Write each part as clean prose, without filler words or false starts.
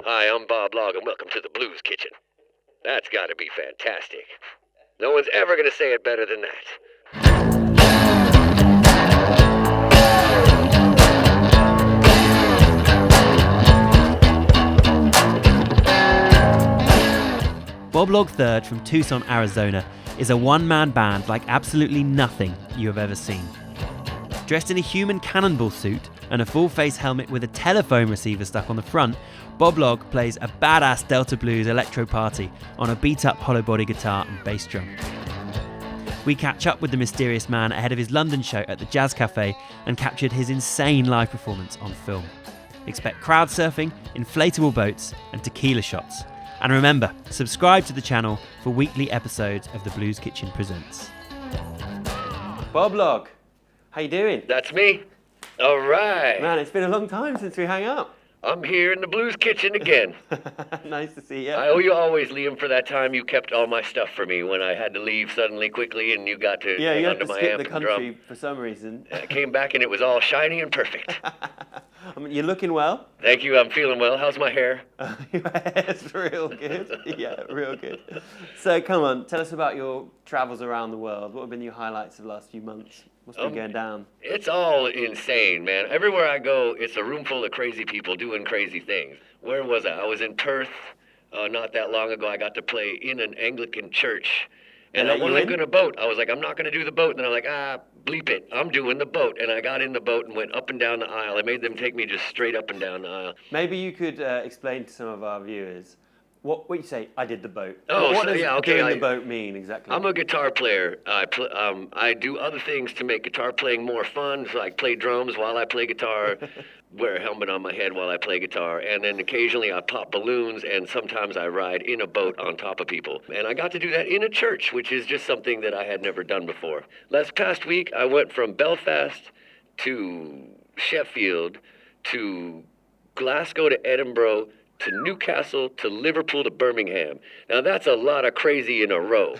Hi, I'm Bob Log, and welcome to the Blues Kitchen. That's gotta be fantastic. No one's ever gonna say it better than that. Bob Log III from Tucson, Arizona is a one-man band like absolutely nothing you have ever seen. Dressed in a human cannonball suit and a full-face helmet with a telephone receiver stuck on the front, Bob Log plays a badass Delta Blues electro party on a beat-up hollow body guitar and bass drum. We catch up with the mysterious man ahead of his London show at the Jazz Café and captured his insane live performance on film. Expect crowd surfing, inflatable boats and tequila shots. And remember, subscribe to the channel for weekly episodes of The Blues Kitchen Presents. Bob Log, how you doing? That's me. All right. Man, it's been a long time since we hung out. I'm here in the Blues Kitchen again. Nice to see you. I owe you always, Liam, for that time you kept all my stuff for me when I had to leave suddenly, quickly, and you got to Yeah, hang you onto had to my skip amp the and drum. country for some reason. I came back and it was all shiny and perfect. I mean, you're looking well. Thank you, I'm feeling well. How's my hair? It's real good. Yeah, real good. So come on, tell us about your travels around the world. What have been your highlights of the last few months? What's been going down? It's all insane, man. Everywhere I go, it's a room full of crazy people doing crazy things. Where was I? I was in Perth not that long ago. I got to play in an Anglican church. And I wasn't going to boat. I was like, I'm not going to do the boat. And then I'm like, bleep it. I'm doing the boat. And I got in the boat and went up and down the aisle. I made them take me just straight up and down the aisle. Maybe you could explain to some of our viewers what you say. I did the boat. Oh, what does doing the boat mean exactly? I'm a guitar player. I do other things to make guitar playing more fun. So I play drums while I play guitar, wear a helmet on my head while I play guitar, and then occasionally I pop balloons, and sometimes I ride in a boat on top of people. And I got to do that in a church, which is just something that I had never done before. Last past week, I went from Belfast to Sheffield to Glasgow to Edinburgh to Newcastle to Liverpool to Birmingham. Now that's a lot of crazy in a row.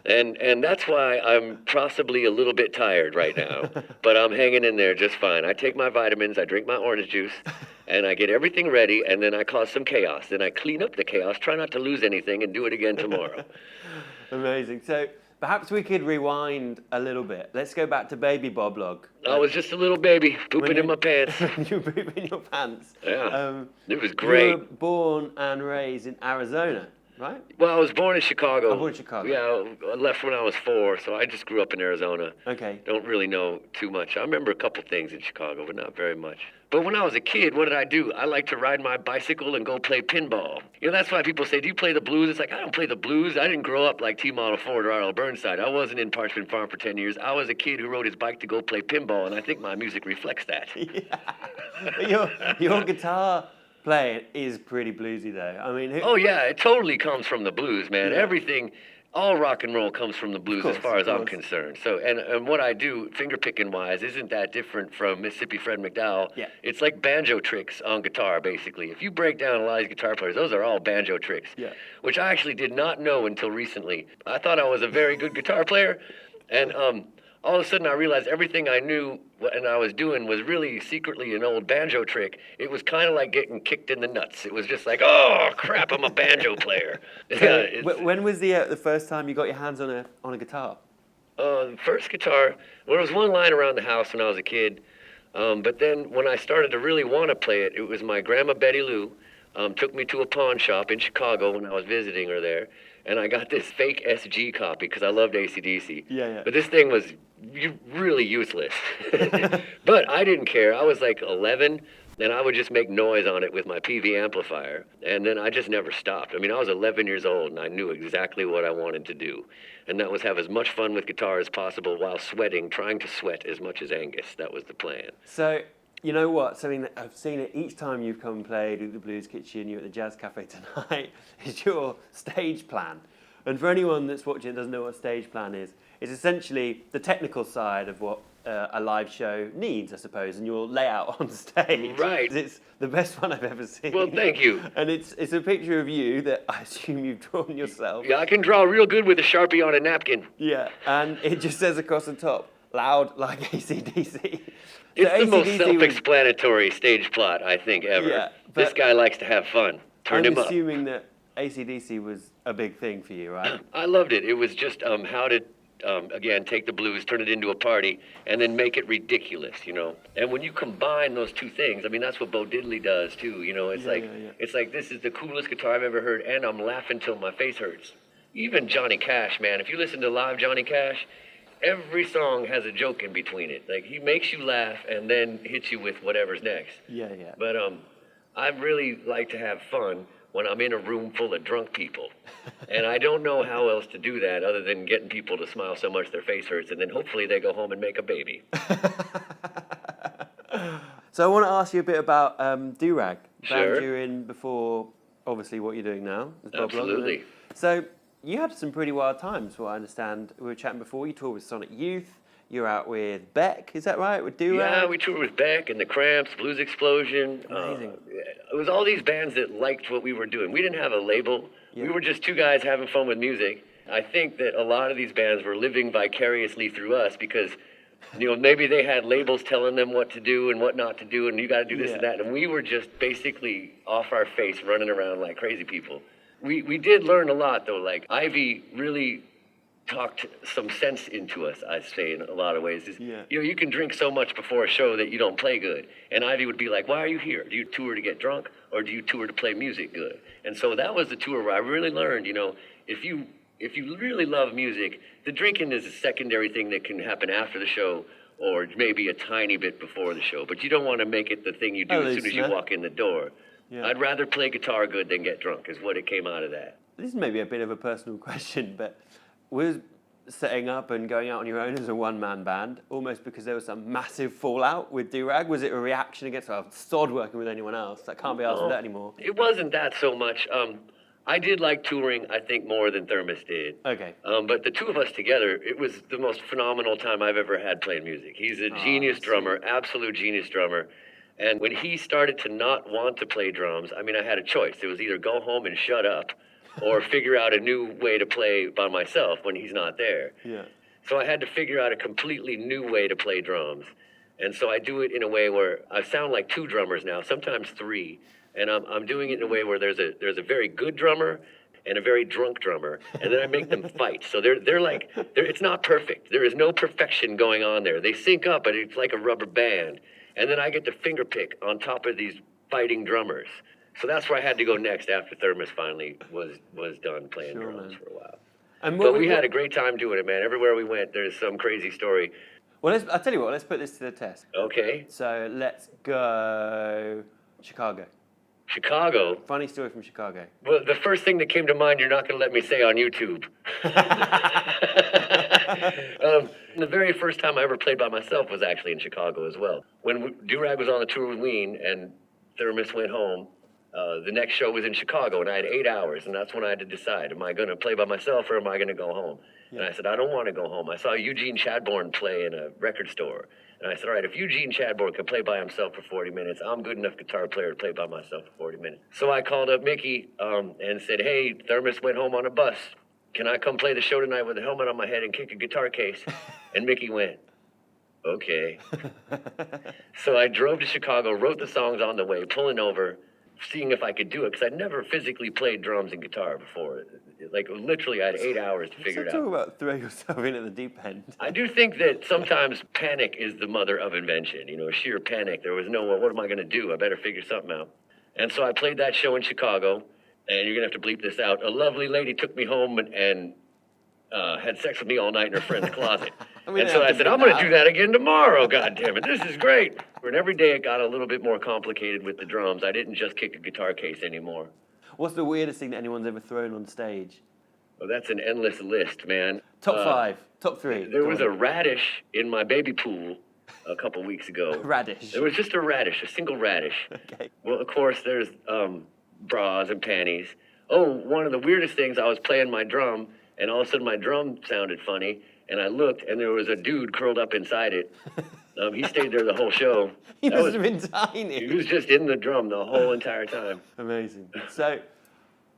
And that's why I'm possibly a little bit tired right now, but I'm hanging in there just fine. I take my vitamins, I drink my orange juice, and I get everything ready, and then I cause some chaos. Then I clean up the chaos, try not to lose anything, and do it again tomorrow. Amazing. So perhaps we could rewind a little bit. Let's go back to baby Bob Log. I was just a little baby, pooping in my pants. You poop in your pants. Yeah, it was great. You were born and raised in Arizona, right? Well, I was born in Chicago. Born in Chicago. Yeah, I left when I was 4, so I just grew up in Arizona. Okay. Don't really know too much. I remember a couple things in Chicago, but not very much. But when I was a kid, what did I do? I liked to ride my bicycle and go play pinball. You know, that's why people say, do you play the blues? It's like, I don't play the blues. I didn't grow up like T-Model Ford or Arnold Burnside. I wasn't in Parchment Farm for 10 years. I was a kid who rode his bike to go play pinball, and I think my music reflects that. Yeah. Your guitar playing is pretty bluesy, though. I mean, Oh, yeah, it totally comes from the blues, man. Yeah. Everything, all rock and roll comes from the blues Of course, as far as of I'm course. concerned. So, and what I do, finger picking wise, isn't that different from Mississippi Fred McDowell. Yeah. It's like banjo tricks on guitar, basically. If you break down a lot of these guitar players, those are all banjo tricks. Yeah. Which I actually did not know until recently. I thought I was a very good guitar player, and all of a sudden I realized everything I knew and I was doing was really secretly an old banjo trick. It was kind of like getting kicked in the nuts. It was just like, oh crap, I'm a banjo player. Yeah, when was the first time you got your hands on a guitar? The first guitar, well, there was one line around the house when I was a kid, but then when I started to really want to play it, it was my grandma Betty Lou took me to a pawn shop in Chicago when I was visiting her there, and I got this fake SG copy because I loved AC/DC. Yeah. But this thing was really useless. But I didn't care. I was like 11, and I would just make noise on it with my PV amplifier, and then I just never stopped. I mean, I was 11 years old, and I knew exactly what I wanted to do, and that was have as much fun with guitar as possible while sweating, trying to sweat as much as Angus. That was the plan. So, you know what? Something that I've seen it each time you've come and played at the Blues Kitchen, you're at the Jazz Café tonight, is your stage plan. And for anyone that's watching and doesn't know what a stage plan is, it's essentially the technical side of what a live show needs, I suppose, and your layout on stage. Right. It's the best one I've ever seen. Well, thank you. And it's a picture of you that I assume you've drawn yourself. Yeah, I can draw real good with a Sharpie on a napkin. Yeah, and it just says across the top, loud like AC/DC. It's So the most AC/DC was- self-explanatory stage plot, I think, ever. Yeah, This but- guy likes to have fun. Turn I'm him up. assuming that AC/DC was a big thing for you, right? I loved it. It was just how to, again, take the blues, turn it into a party, and then make it ridiculous, you know. And when you combine those two things, I mean, that's what Bo Diddley does too, you know. It's it's like this is the coolest guitar I've ever heard, and I'm laughing till my face hurts. Even Johnny Cash, man. If you listen to live Johnny Cash, every song has a joke in between it. Like he makes you laugh and then hits you with whatever's next. Yeah. But I really like to have fun when I'm in a room full of drunk people. And I don't know how else to do that other than getting people to smile so much their face hurts, and then hopefully they go home and make a baby. So I want to ask you a bit about Do-Rag. Sure. Band you in before, obviously, what you're doing now. With Bob Long, Absolutely. So you had some pretty wild times, what I understand. We were chatting before. You toured with Sonic Youth. You're out with Beck, is that right? With Do-Rag? Yeah, we toured with Beck and the Cramps, Blues Explosion. Amazing. It was all these bands that liked what we were doing. We didn't have a label. Yeah. We were just two guys having fun with music. I think that a lot of these bands were living vicariously through us because, you know, maybe they had labels telling them what to do and what not to do, and you got to do this and that. And we were just basically off our face running around like crazy people. We did learn a lot, though. Like, Ivy really talked some sense into us, I'd say, in a lot of ways. You know, you can drink so much before a show that you don't play good. And Ivy would be like, why are you here? Do you tour to get drunk, or do you tour to play music good? And so that was the tour where I really learned, you know, if you really love music, the drinking is a secondary thing that can happen after the show or maybe a tiny bit before the show. But you don't want to make it the thing you do as soon as you walk in the door. Yeah. I'd rather play guitar good than get drunk is what it came out of that. This is maybe a bit of a personal question, but was setting up and going out on your own as a one-man band almost because there was some massive fallout with Do-Rag? Was it a reaction against, well, sod working with anyone else? I can't be asked for that anymore. It wasn't that so much. I did like touring, I think, more than Thermos did. Okay. But the two of us together, it was the most phenomenal time I've ever had playing music. He's a genius drummer, absolute genius drummer. And when he started to not want to play drums, I mean, I had a choice. It was either go home and shut up or figure out a new way to play by myself when he's not there. Yeah. So I had to figure out a completely new way to play drums. And so I do it in a way where I sound like two drummers now, sometimes three. And I'm doing it in a way where there's a very good drummer and a very drunk drummer, and then I make them fight. So it's not perfect. There is no perfection going on there. They sync up, but it's like a rubber band. And then I get to finger pick on top of these fighting drummers. So that's where I had to go next after Thermos finally was done playing drums for a while. But we had a great time doing it, man. Everywhere we went, there's some crazy story. Well, I'll tell you what, let's put this to the test. Okay. So let's go Chicago. Chicago? Funny story from Chicago. Well, the first thing that came to mind, you're not going to let me say on YouTube. The very first time I ever played by myself was actually in Chicago as well. When Do-Rag was on the tour with Ween and Thermos went home, the next show was in Chicago, and I had 8 hours, and that's when I had to decide, am I going to play by myself or am I going to go home? Yeah. And I said, I don't want to go home. I saw Eugene Chadbourne play in a record store. And I said, all right, if Eugene Chadbourne can play by himself for 40 minutes, I'm good enough guitar player to play by myself for 40 minutes. So I called up Mickey and said, hey, Thermos went home on a bus. Can I come play the show tonight with a helmet on my head and kick a guitar case? And Mickey went, okay. So I drove to Chicago, wrote the songs on the way, pulling over, seeing if I could do it, because I'd never physically played drums and guitar before. Like, literally, I had 8 hours to figure it out. Talk about throwing yourself in at the deep end. I do think that sometimes panic is the mother of invention. You know, sheer panic. There was no, well, what am I going to do? I better figure something out. And so I played that show in Chicago, and you're going to have to bleep this out. A lovely lady took me home and had sex with me all night in her friend's closet. And so I said, I'm going to do that again tomorrow, goddammit. This is great. And every day it got a little bit more complicated with the drums. I didn't just kick a guitar case anymore. What's the weirdest thing that anyone's ever thrown on stage? Well, that's an endless list, man. Top 5, top 3. There was a radish in my baby pool a couple weeks ago. Radish? There was just a radish, a single radish. Okay. Well, of course, there's bras and panties. Oh, one of the weirdest things, I was playing my drum, and all of a sudden my drum sounded funny, and I looked, and there was a dude curled up inside it. He stayed there the whole show. He must have been tiny. He was just in the drum the whole entire time. Amazing. So,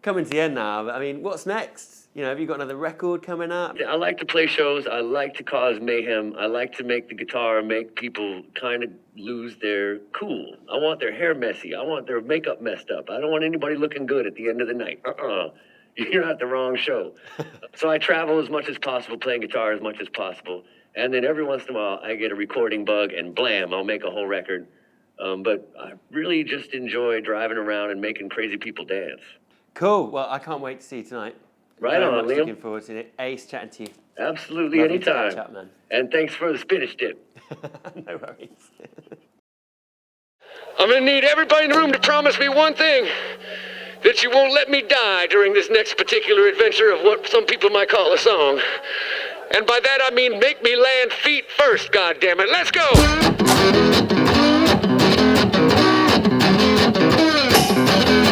coming to the end now, but I mean, what's next? You know, have you got another record coming up? I like to play shows. I like to cause mayhem. I like to make the guitar make people kind of lose their cool. I want their hair messy. I want their makeup messed up. I don't want anybody looking good at the end of the night. You're at the wrong show. So I travel as much as possible, playing guitar as much as possible. And then every once in a while, I get a recording bug, and blam, I'll make a whole record. But I really just enjoy driving around and making crazy people dance. Cool. Well, I can't wait to see you tonight. Right on, Liam. Looking forward to it. Ace, chatting to you. Absolutely, Lovely anytime. to catch up, man. And thanks for the spinach dip. No worries. I'm gonna need everybody in the room to promise me one thing. That you won't let me die during this next particular adventure of what some people might call a song. And by that I mean make me land feet first, goddammit. Let's go!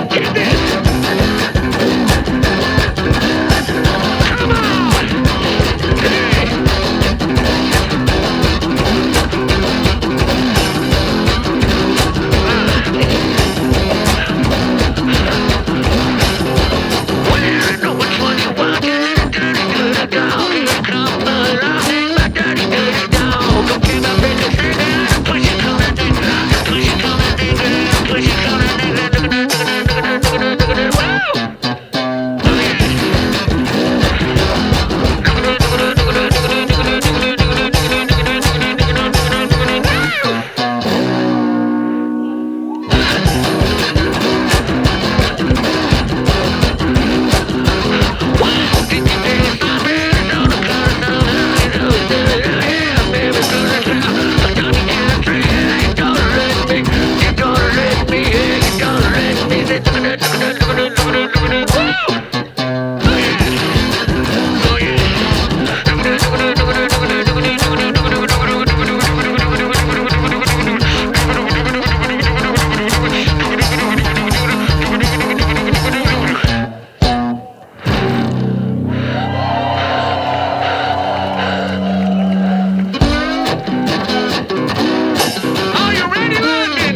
Get this! Come on! Hey! Well, I know which one you want. Dirty dog. Here come the laughing, my dirty dog. Don't give up in the city. Push it, come and dig it. Push it, come and dig it. Push it, come and dig it. Woo! Are you ready, London?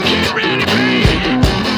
Get ready, baby.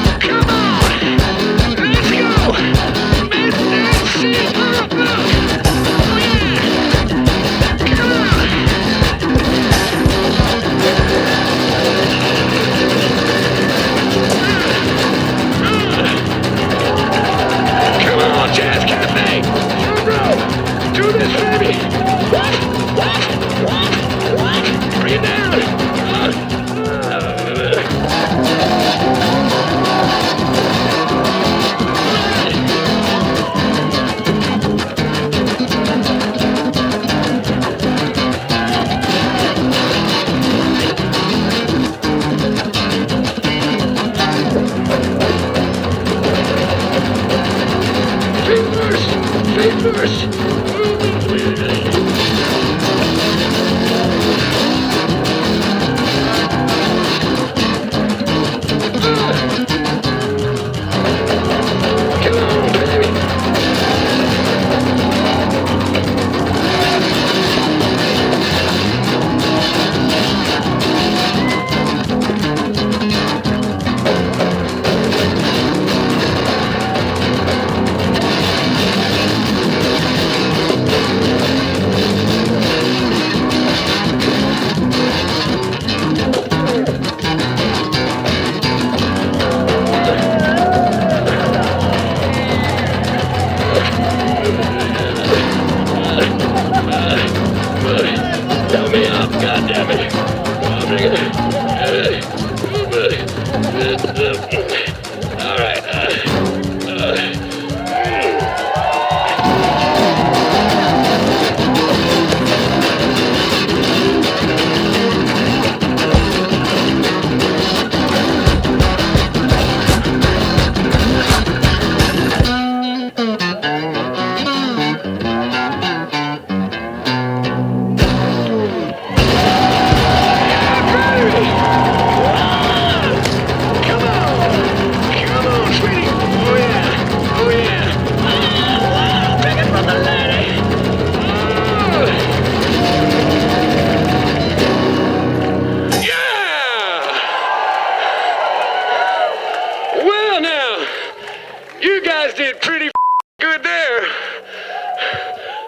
You guys did pretty good there.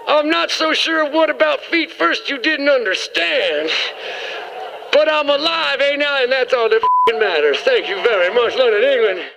I'm not so sure what about feet first you didn't understand. But I'm alive, ain't I? And that's all that matters. Thank you very much, London, England.